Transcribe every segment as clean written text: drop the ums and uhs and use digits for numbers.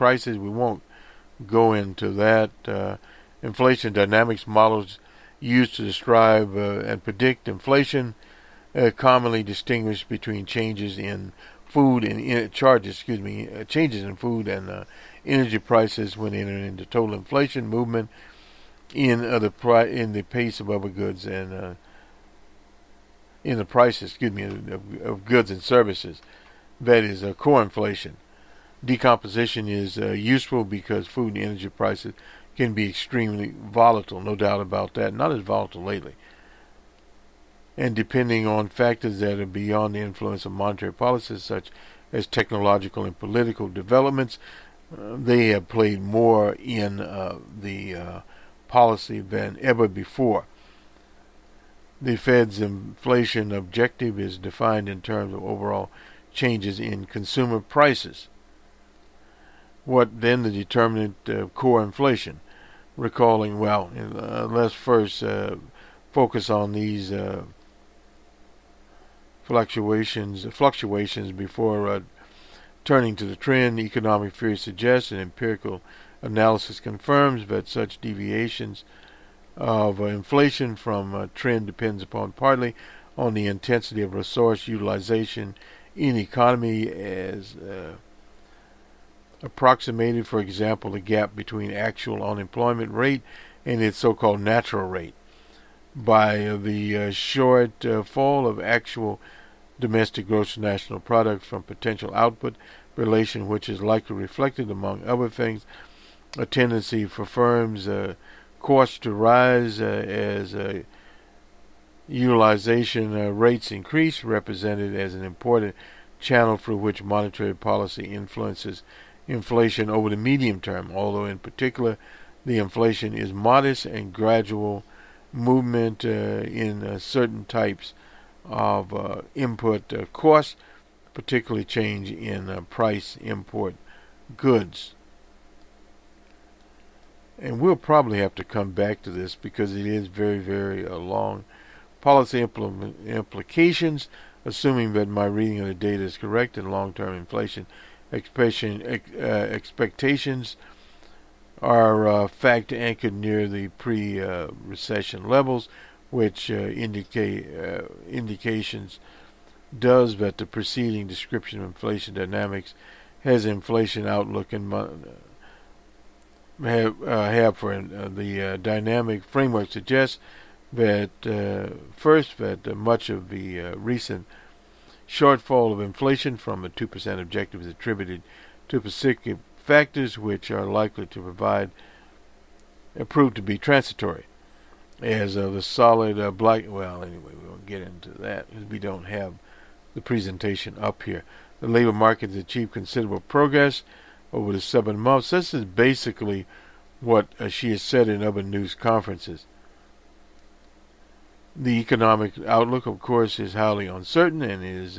crisis. We won't go into that. Inflation dynamics models used to describe and predict inflation commonly distinguish between changes in food and changes in food and energy prices when entering into total inflation movement in the pace of other goods and in the prices, of goods and services. That is core inflation. Decomposition is useful because food and energy prices can be extremely volatile, no doubt about that. Not as volatile lately. And depending on factors that are beyond the influence of monetary policies, such as technological and political developments, they have played more in the policy than ever before. The Fed's inflation objective is defined in terms of overall changes in consumer prices. What then the determinant of core inflation? Recalling, let's first focus on these fluctuations before turning to the trend. Economic theory suggests and empirical analysis confirms that such deviations of inflation from trend depends upon partly on the intensity of resource utilization in the economy as approximated, for example, the gap between actual unemployment rate and its so-called natural rate, by the shortfall of actual domestic gross national product from potential output relation, which is likely reflected, among other things, a tendency for firms' costs to rise as utilization rates increase, represented as an important channel through which monetary policy influences inflation over the medium term, although in particular the inflation is modest and gradual movement in certain types of input costs, particularly change in price import goods. And we'll probably have to come back to this because it is very, very long. Policy implications, assuming that my reading of the data is correct, and long-term inflation expectations are fact anchored near the pre-recession levels, which indications does that the preceding description of inflation dynamics has inflation outlook and have for the dynamic framework suggests that first that much of the recent shortfall of inflation from a 2% objective is attributed to specific factors which are likely to prove to be transitory, as the solid we won't get into that because we don't have the presentation up here. The labor market has achieved considerable progress over the 7 months. This is basically what she has said in other news conferences. The economic outlook, of course, is highly uncertain and is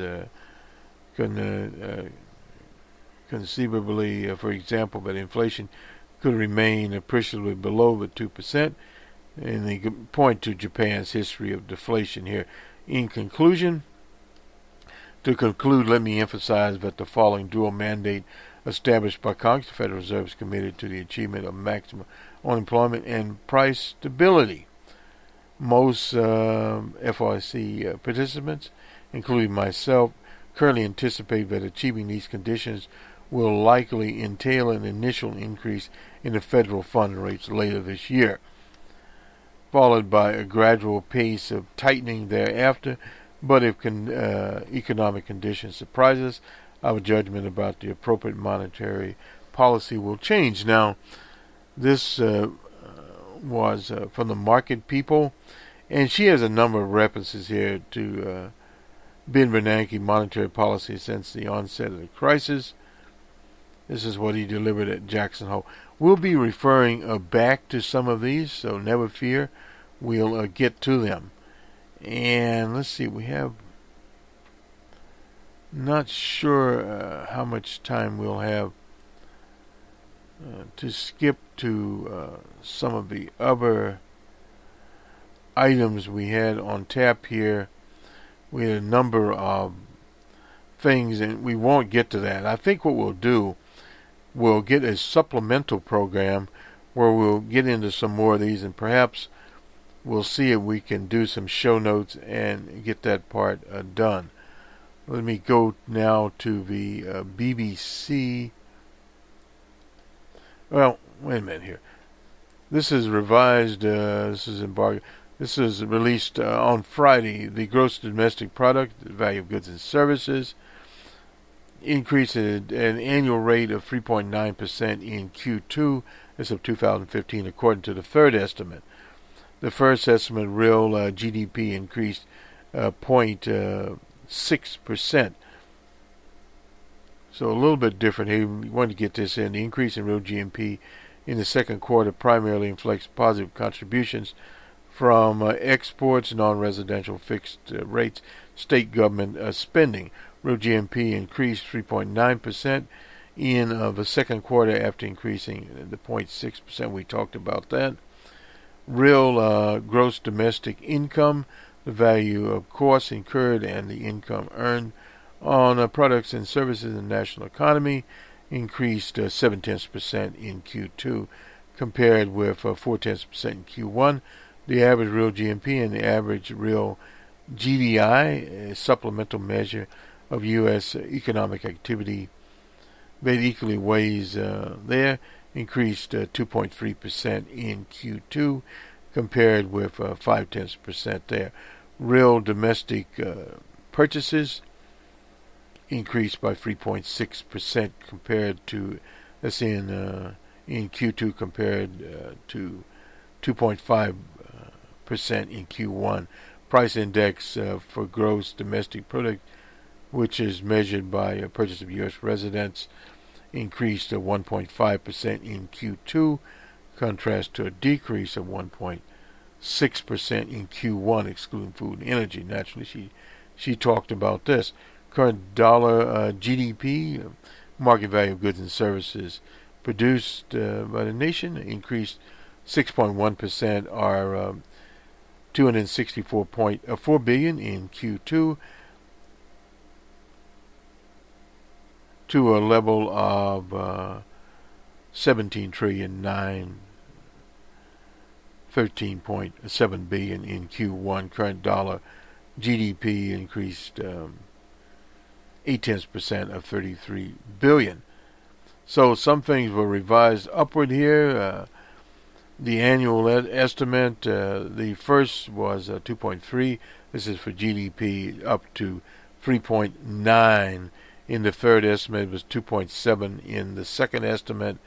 conceivably, for example, that inflation could remain appreciably below the 2%, and they point to Japan's history of deflation here. In conclusion, let me emphasize that the following dual mandate established by Congress: the Federal Reserve is committed to the achievement of maximum unemployment and price stability. Most FOMC participants, including myself, currently anticipate that achieving these conditions will likely entail an initial increase in the federal fund rates later this year, followed by a gradual pace of tightening thereafter. But if economic conditions surprise us, our judgment about the appropriate monetary policy will change. Now, this was from the Market People, and she has a number of references here to Ben Bernanke monetary policy since the onset of the crisis. This is what he delivered at Jackson Hole. We'll be referring back to some of these, so never fear. We'll get to them. And let's see, we have not sure how much time we'll have to skip to some of the other items we had on tap here. We had a number of things, and we won't get to that. I think what we'll do we'll get a supplemental program where we'll get into some more of these, and perhaps we'll see if we can do some show notes and get that part done. Let me go now to the BBC. Well, wait a minute here. This is revised. This is embargo. This is released on Friday. The gross domestic product, the value of goods and services, increased at an annual rate of 3.9% in Q2 as of 2015, according to the third estimate. The first estimate, real GDP, increased 0.6%. So a little bit different here. We want to get this in. The increase in real GDP in the second quarter primarily reflects positive contributions from exports, non-residential fixed rates, state government spending. Real GDP increased 3.9% in the second quarter after increasing the 0.6%. We talked about that. Real gross domestic income, the value of costs incurred and the income earned on products and services in the national economy, increased 0.7% in Q2 compared with 0.4% in Q1. The average real GDP and the average real GDI, a supplemental measure of U.S. economic activity that equally weighs there, increased 2.3% in Q2 compared with 0.5% there. Real domestic purchases increased by 3.6% compared to, that's in Q2 compared to 2.5% in Q1. Price index for gross domestic product, which is measured by a purchase of U.S. residents, increased to 1.5% in Q2, contrast to a decrease of 1.6% in Q1, excluding food and energy. Naturally, she talked about this. Current dollar GDP, market value of goods and services produced by the nation, increased 6.1%, or $264.4 billion in Q2, to a level of 13.7 billion in Q1. Current dollar GDP increased 0.8% of 33 billion. So some things were revised upward here. The annual estimate, the first was 2.3. This is for GDP, up to 3.9. In the third estimate, it was 2.7 in the second estimate.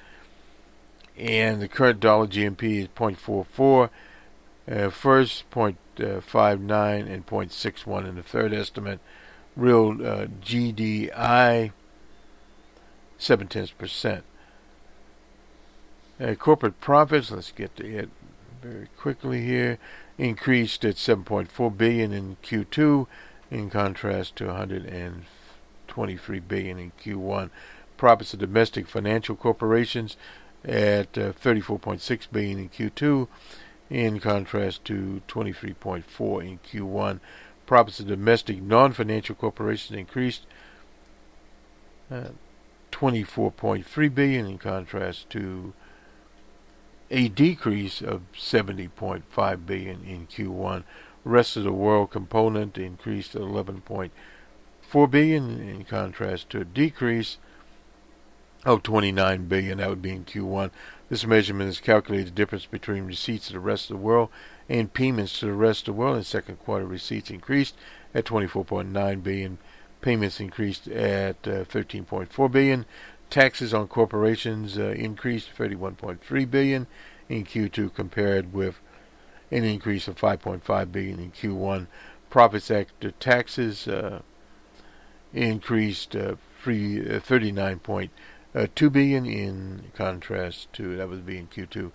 And the current dollar GDP is 0.44. First, 0.59 and 0.61 in the third estimate. Real GDI, 0.7%. Corporate profits, let's get to it very quickly here, increased at 7.4 billion in Q2, in contrast to 123 billion in Q1. Profits of domestic financial corporations at 34.6 billion in Q2, in contrast to 23.4 in Q1. Profits of domestic non-financial corporations increased 24.3 billion, in contrast to a decrease of 70.5 billion in Q1. Rest of the world component increased to 11.4 billion, in contrast to a decrease of 29 billion. That would be in Q1. This measurement is calculated the difference between receipts to the rest of the world and payments to the rest of the world. In second quarter, receipts increased at 24.9 billion. Payments increased at 13.4 billion. Taxes on corporations increased 31.3 billion in Q2, compared with an increase of 5.5 billion in Q1. Profits after taxes increased 39.2 billion, in contrast to, that would be in Q2,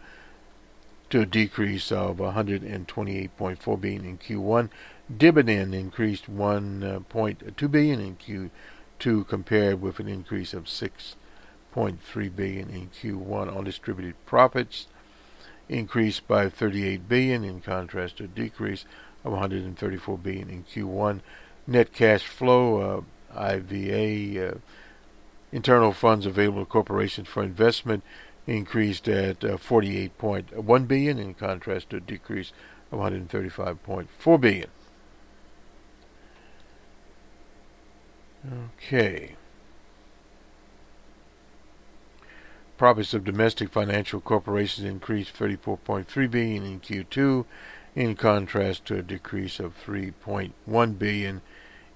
to a decrease of 128.4 billion in Q1. Dividend increased 1.2 billion in Q2, compared with an increase of 6.3 billion in Q1. Undistributed profits increased by 38 billion, in contrast to a decrease of 134 billion in Q1. Net cash flow, IVA, Internal funds available to corporations for investment increased at 48.1 billion, in contrast to a decrease of 135.4 billion. Okay. Profits of domestic financial corporations increased 34.3 billion in Q2, in contrast to a decrease of 3.1 billion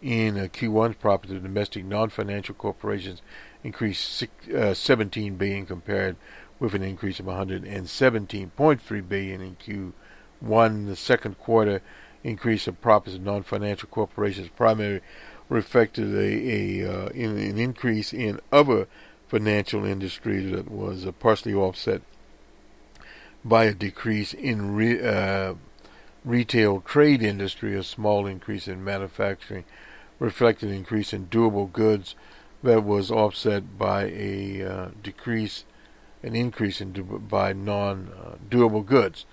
in Q1. Profits of domestic non-financial corporations increased 17 billion, compared with an increase of 117.3 billion in Q1. The second quarter increase of profits of non-financial corporations primarily reflected an increase in other financial industries that was partially offset by a decrease in retail trade industry. A small increase in manufacturing reflected an increase in durable goods that was offset by an increase by non-durable goods.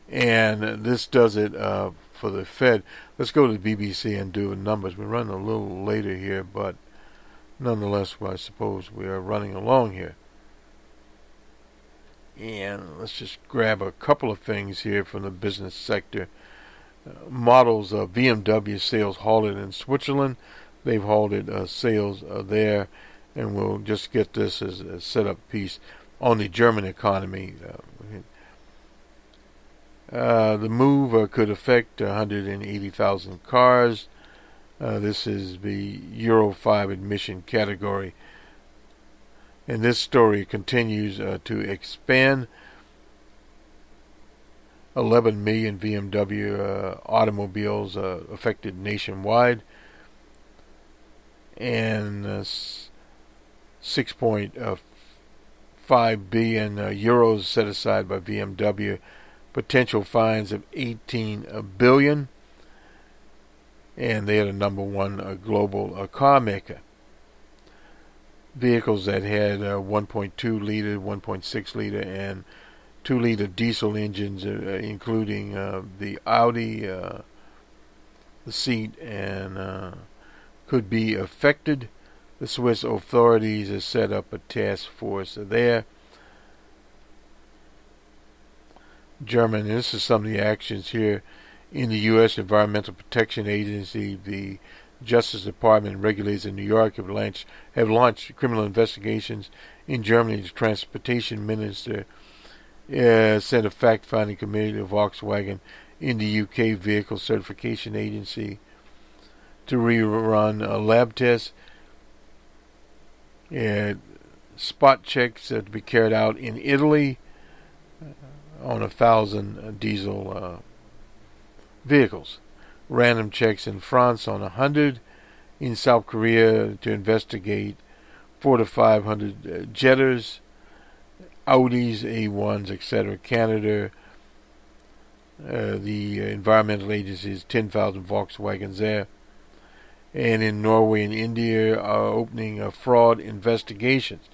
And this does it for the Fed. Let's go to the BBC and do the numbers. We're running a little later here, but nonetheless, I suppose we are running along here. And let's just grab a couple of things here from the business sector. Models of BMW sales halted in Switzerland. They've halted sales there, and we'll just get this as a setup piece on the German economy. The move could affect 180,000 cars. This is the Euro 5 emission category. And this story continues to expand. 11 million BMW automobiles affected nationwide. And 6.5 billion euros set aside by BMW. Potential fines of 18 billion. And they are the number one global car maker. Vehicles that had 1.2 liter, 1.6 liter, and 2 liter diesel engines, including the Audi, the seat, and could be affected. The Swiss authorities have set up a task force there. German, and this is some of the actions here. In the U.S. Environmental Protection Agency, the Justice Department and regulators in New York have launched criminal investigations. In Germany, the Transportation Minister sent a fact-finding committee to Volkswagen in the UK Vehicle Certification Agency to rerun lab tests. Spot checks to be carried out in Italy on 1,000 diesel vehicles. Random checks in France on 100. In South Korea to investigate 400 to 500 Jetters, Audis, A1s, etc. Canada, the environmental agencies, 10,000 Volkswagens there. And in Norway and India are opening fraud investigations.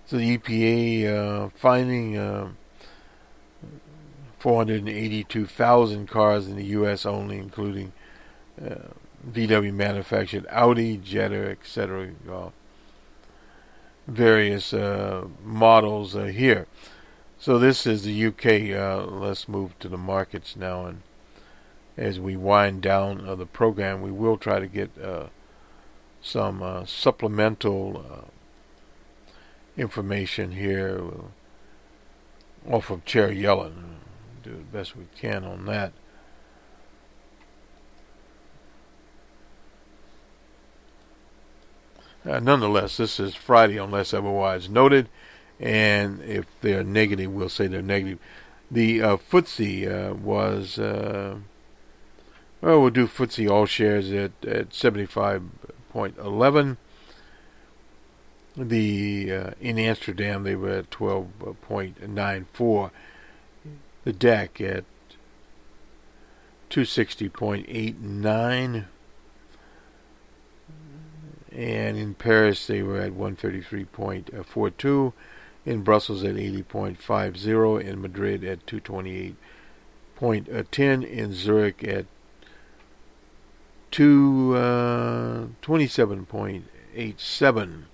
So the EPA finding 482,000 cars in the U.S. only, including VW manufactured Audi, Jetta, etc. Various models here. So this is the UK. Let's move to the markets now, and as we wind down the program, we will try to get some supplemental information here off of Chair Yellen. Do the best we can on that. Nonetheless, this is Friday unless otherwise noted, and if they're negative, we'll say they're negative. The FTSE was, we'll do FTSE all shares at 75.11. In Amsterdam, they were at 12.94. The DAC at 260.89. And in Paris, they were at 133.42. In Brussels at 80.50. In Madrid at 228.10. In Zurich at 27.87.